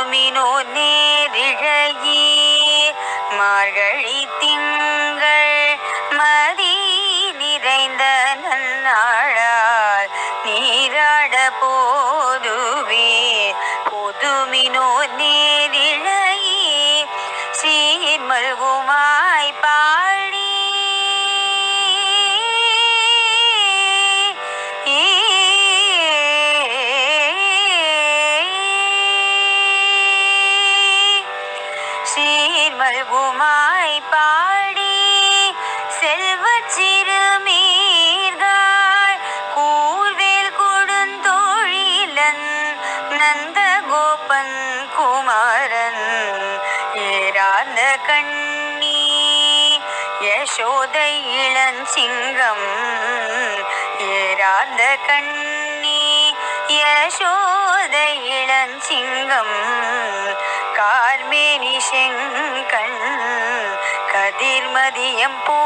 புதுமினோ நேரிழையே மார்கழி திங்கள் மதி நிறைந்த நன்னாளால் நீராட போதுவே புதுமினோ நேரிழையே சீர்மல்குமாய் பாடி சீர்மல்குமாய் பாடி செல்வச் சிறுமீர்காள் கூர்வேல் கொடுந்தோழிலன் நந்தகோபன் குமாரன் ஏரார்ந்த கண்ணி யசோதை இளஞ்சிங்கம் ஏரார்ந்த கண்ணி யசோதை இளஞ்சிங்கம் கார்மேனி செங்கண் கதிர்மதியம் போ